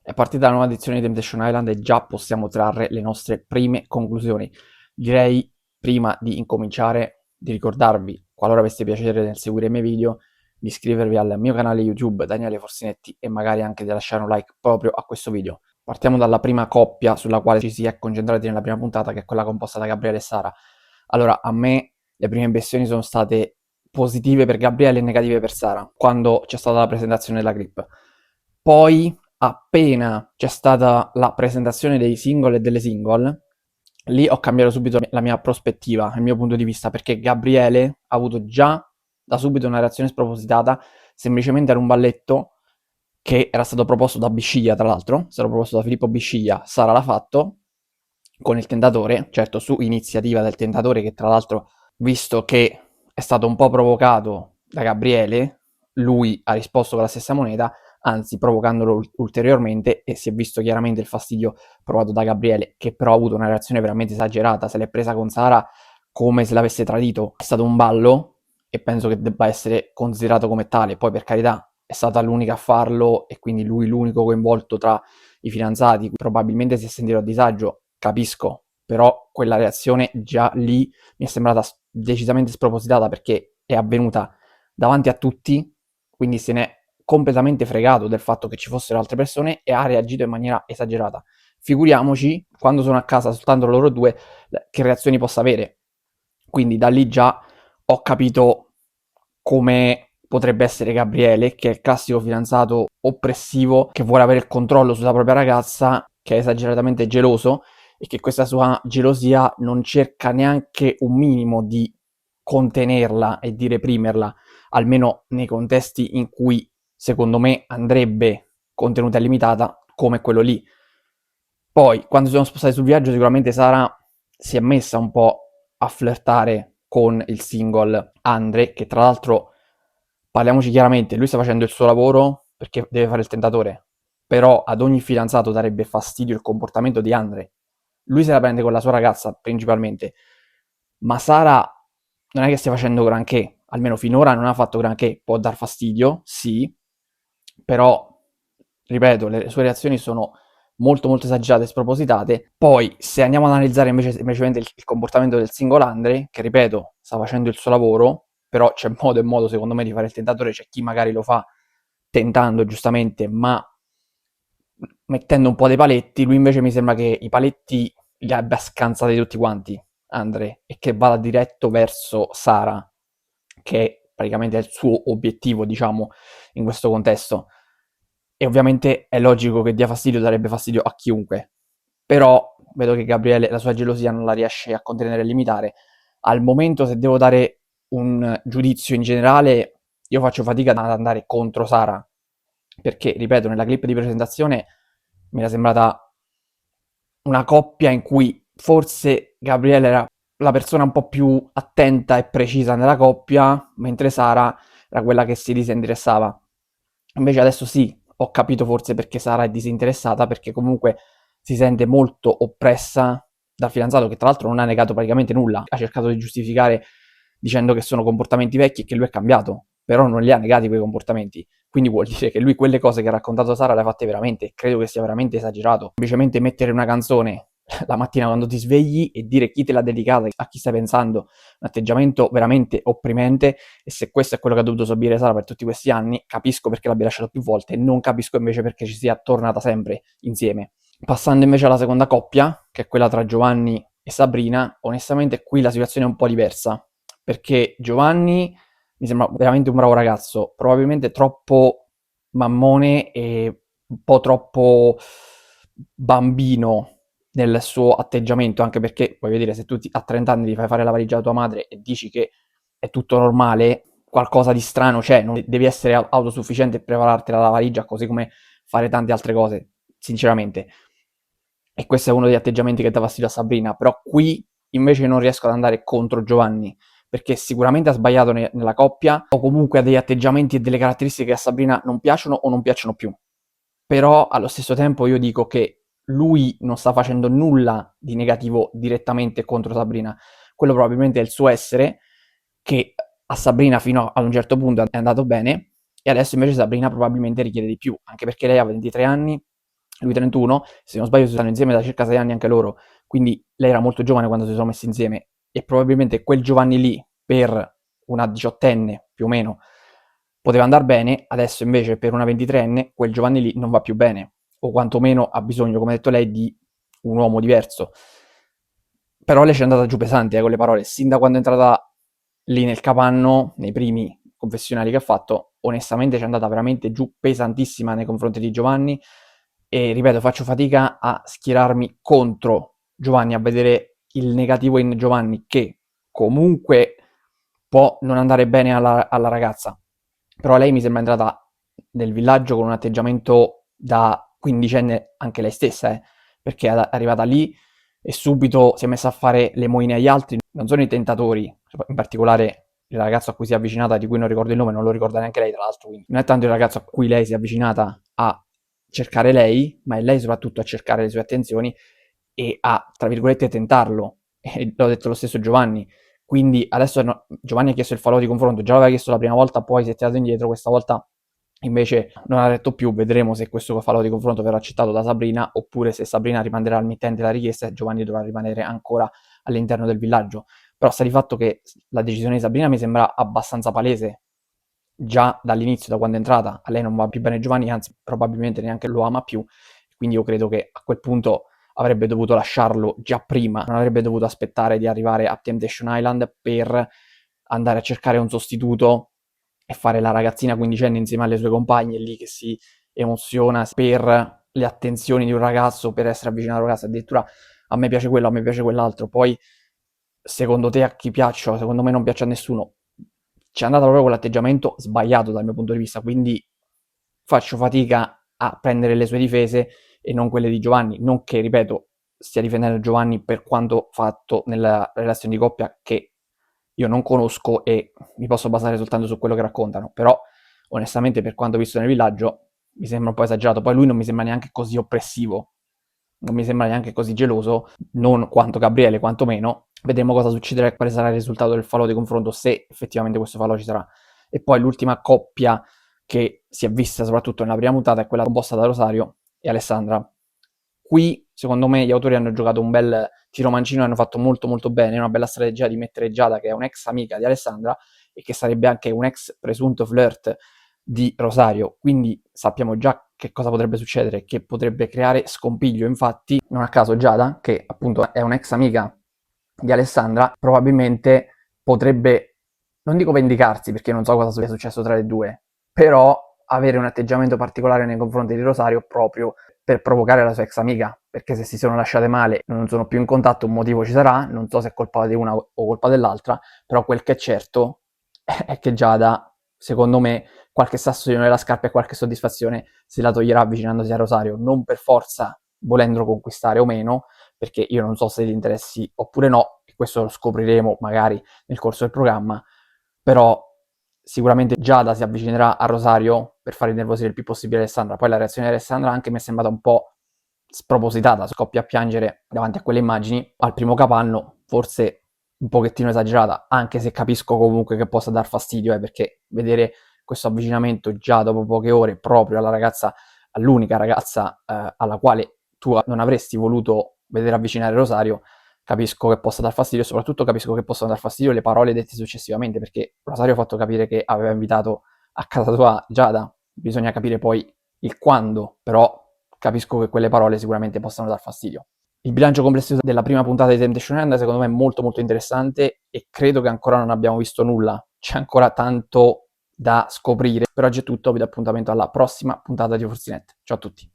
È partita la nuova edizione di Temptation Island e già possiamo trarre le nostre prime conclusioni. Direi, prima di incominciare, di ricordarvi, qualora aveste piacere nel seguire i miei video, di iscrivervi al mio canale YouTube Daniele Forsinetti e magari anche di lasciare un like proprio a questo video. Partiamo dalla prima coppia sulla quale ci si è concentrati nella prima puntata, che è quella composta da Gabriele e Sara. Allora, a me le prime impressioni sono state positive per Gabriele e negative per Sara, quando c'è stata la presentazione della clip. Poi, appena c'è stata la presentazione dei single e delle single, lì ho cambiato subito la mia prospettiva, il mio punto di vista, perché Gabriele ha avuto già da subito una reazione spropositata, semplicemente era un balletto che era stato proposto da Bisciglia, tra l'altro, è stato proposto da Filippo Bisciglia, Sara l'ha fatto, con il tentatore, certo su iniziativa del tentatore che tra l'altro, visto che è stato un po' provocato da Gabriele, lui ha risposto con la stessa moneta, anzi provocandolo ulteriormente, e si è visto chiaramente il fastidio provato da Gabriele, che però ha avuto una reazione veramente esagerata, se l'è presa con Sara come se l'avesse tradito. È stato un ballo e penso che debba essere considerato come tale. Poi per carità è stata l'unica a farlo e quindi lui l'unico coinvolto tra i fidanzati, probabilmente si è sentito a disagio, capisco, però quella reazione già lì mi è sembrata decisamente spropositata perché è avvenuta davanti a tutti, quindi se n'è completamente fregato del fatto che ci fossero altre persone e ha reagito in maniera esagerata. Figuriamoci quando sono a casa soltanto loro due che reazioni possa avere. Quindi da lì già ho capito come potrebbe essere Gabriele, che è il classico fidanzato oppressivo che vuole avere il controllo sulla propria ragazza, che è esageratamente geloso e che questa sua gelosia non cerca neanche un minimo di contenerla e di reprimerla, almeno nei contesti in cui secondo me andrebbe contenuta e limitata, come quello lì. Poi, quando si sono spostati sul viaggio, sicuramente Sara si è messa un po' a flirtare con il single Andre, che tra l'altro, parliamoci chiaramente, lui sta facendo il suo lavoro perché deve fare il tentatore, però ad ogni fidanzato darebbe fastidio il comportamento di Andre. Lui se la prende con la sua ragazza principalmente, ma Sara non è che stia facendo granché, almeno finora non ha fatto granché, può dar fastidio, sì, però, ripeto, le sue reazioni sono molto molto esagerate e spropositate. Poi, se andiamo ad analizzare invece semplicemente il comportamento del singolo Andre, che ripeto, sta facendo il suo lavoro, però c'è modo e modo secondo me di fare il tentatore, c'è chi magari lo fa tentando giustamente, ma mettendo un po' dei paletti, lui invece mi sembra che i paletti li abbia scansati tutti quanti, Andre, e che vada diretto verso Sara, che praticamente è il suo obiettivo, diciamo, in questo contesto. E ovviamente è logico che dia fastidio, darebbe fastidio a chiunque. Però vedo che Gabriele la sua gelosia non la riesce a contenere e limitare. Al momento, se devo dare un giudizio in generale, io faccio fatica ad andare contro Sara. Perché, ripeto, nella clip di presentazione mi era sembrata una coppia in cui forse Gabriele era la persona un po' più attenta e precisa nella coppia, mentre Sara era quella che si disinteressava. Invece adesso sì, ho capito forse perché Sara è disinteressata, perché comunque si sente molto oppressa dal fidanzato, che tra l'altro non ha negato praticamente nulla, ha cercato di giustificare dicendo che sono comportamenti vecchi e che lui è cambiato, però non li ha negati quei comportamenti. Quindi vuol dire che lui quelle cose che ha raccontato Sara le ha fatte veramente, credo che sia veramente esagerato. Semplicemente mettere una canzone la mattina quando ti svegli e dire chi te l'ha dedicata, a chi stai pensando, un atteggiamento veramente opprimente, e se questo è quello che ha dovuto subire Sara per tutti questi anni, capisco perché l'abbia lasciato più volte, non capisco invece perché ci sia tornata sempre insieme. Passando invece alla seconda coppia, che è quella tra Giovanni e Sabrina, onestamente qui la situazione è un po' diversa, perché Giovanni mi sembra veramente un bravo ragazzo, probabilmente troppo mammone e un po' troppo bambino nel suo atteggiamento, anche perché, voglio dire, se tu a 30 anni ti fai fare la valigia da tua madre e dici che è tutto normale, qualcosa di strano c'è, non devi essere autosufficiente e preparartela la valigia, così come fare tante altre cose, sinceramente. E questo è uno degli atteggiamenti che dà fastidio a Sabrina, però qui invece non riesco ad andare contro Giovanni, perché sicuramente ha sbagliato nella coppia, o comunque ha degli atteggiamenti e delle caratteristiche che a Sabrina non piacciono o non piacciono più. Però allo stesso tempo io dico che lui non sta facendo nulla di negativo direttamente contro Sabrina, quello probabilmente è il suo essere, che a Sabrina fino ad un certo punto è andato bene, e adesso invece Sabrina probabilmente richiede di più, anche perché lei ha 23 anni, lui 31, se non sbaglio si stanno insieme da circa 6 anni anche loro, quindi lei era molto giovane quando si sono messi insieme e probabilmente quel Giovanni lì per una diciottenne più o meno poteva andare bene, adesso invece per una 23enne quel Giovanni lì non va più bene, o quantomeno ha bisogno, come ha detto lei, di un uomo diverso. Però lei ci è andata giù pesante con le parole, sin da quando è entrata lì nel capanno, nei primi confessionali che ha fatto, onestamente ci è andata veramente giù pesantissima nei confronti di Giovanni e ripeto, faccio fatica a schierarmi contro Giovanni, a vedere il negativo in Giovanni che comunque può non andare bene alla ragazza, però lei mi sembra entrata nel villaggio con un atteggiamento da quindicenne anche lei stessa, perché è arrivata lì e subito si è messa a fare le moine agli altri, non sono i tentatori, in particolare il ragazzo a cui si è avvicinata, di cui non ricordo il nome, non lo ricorda neanche lei tra l'altro, quindi non è tanto il ragazzo a cui lei si è avvicinata a cercare lei, ma è lei soprattutto a cercare le sue attenzioni e a, tra virgolette, tentarlo, e l'ho detto lo stesso Giovanni, quindi adesso Giovanni ha chiesto il falò di confronto, già l'aveva chiesto la prima volta, poi si è tirato indietro, questa volta invece non ha detto più, vedremo se questo falò di confronto verrà accettato da Sabrina oppure se Sabrina rimanderà al mittente la richiesta e Giovanni dovrà rimanere ancora all'interno del villaggio. Però sta di fatto che la decisione di Sabrina mi sembra abbastanza palese già dall'inizio, da quando è entrata. A lei non va più bene Giovanni, anzi probabilmente neanche lo ama più, quindi io credo che a quel punto avrebbe dovuto lasciarlo già prima, non avrebbe dovuto aspettare di arrivare a Temptation Island per andare a cercare un sostituto e fare la ragazzina quindicenne insieme alle sue compagne lì che si emoziona per le attenzioni di un ragazzo, per essere avvicinato a un ragazzo, addirittura a me piace quello, a me piace quell'altro, poi secondo te a chi piacciono, secondo me non piace a nessuno, c'è andata proprio con l'atteggiamento sbagliato dal mio punto di vista, quindi faccio fatica a prendere le sue difese e non quelle di Giovanni, non che, ripeto, stia difendendo Giovanni per quanto fatto nella relazione di coppia che io non conosco e mi posso basare soltanto su quello che raccontano, però onestamente per quanto visto nel villaggio mi sembra un po' esagerato, poi lui non mi sembra neanche così oppressivo, non mi sembra neanche così geloso, non quanto Gabriele, quantomeno. Vedremo cosa succederà e quale sarà il risultato del falò di confronto, se effettivamente questo falò ci sarà. E poi l'ultima coppia che si è vista soprattutto nella prima puntata è quella composta da Rosario e Alessandra. Qui, secondo me, gli autori hanno giocato un bel tiro mancino e hanno fatto molto molto bene, una bella strategia di mettere Giada, che è un'ex amica di Alessandra e che sarebbe anche un ex presunto flirt di Rosario, quindi sappiamo già che cosa potrebbe succedere, che potrebbe creare scompiglio. Infatti, non a caso Giada, che appunto è un'ex amica di Alessandra, probabilmente potrebbe, non dico vendicarsi perché non so cosa sia successo tra le due, però avere un atteggiamento particolare nei confronti di Rosario proprio per provocare la sua ex amica, perché se si sono lasciate male, non sono più in contatto, un motivo ci sarà, non so se è colpa di una o colpa dell'altra, però quel che è certo è che Giada, secondo me, qualche sassolino nella scarpa e qualche soddisfazione se la toglierà avvicinandosi a Rosario, non per forza volendolo conquistare o meno, perché io non so se gli interessi oppure no, e questo lo scopriremo magari nel corso del programma, però sicuramente Giada si avvicinerà a Rosario per fare innervosire il più possibile Alessandra. Poi la reazione di Alessandra anche mi è sembrata un po' spropositata, scoppia a piangere davanti a quelle immagini al primo capanno, forse un pochettino esagerata, anche se capisco comunque che possa dar fastidio, perché vedere questo avvicinamento già dopo poche ore proprio alla ragazza, all'unica ragazza alla quale tu non avresti voluto vedere avvicinare Rosario, capisco che possa dar fastidio e soprattutto capisco che possano dar fastidio le parole dette successivamente, perché Rosario ha fatto capire che aveva invitato a casa sua Giada, bisogna capire poi il quando, però capisco che quelle parole sicuramente possano dar fastidio. Il bilancio complessivo della prima puntata di Temptation Island secondo me è molto molto interessante e credo che ancora non abbiamo visto nulla, c'è ancora tanto da scoprire. Per oggi è tutto, vi do appuntamento alla prossima puntata di Forzinet. Ciao a tutti.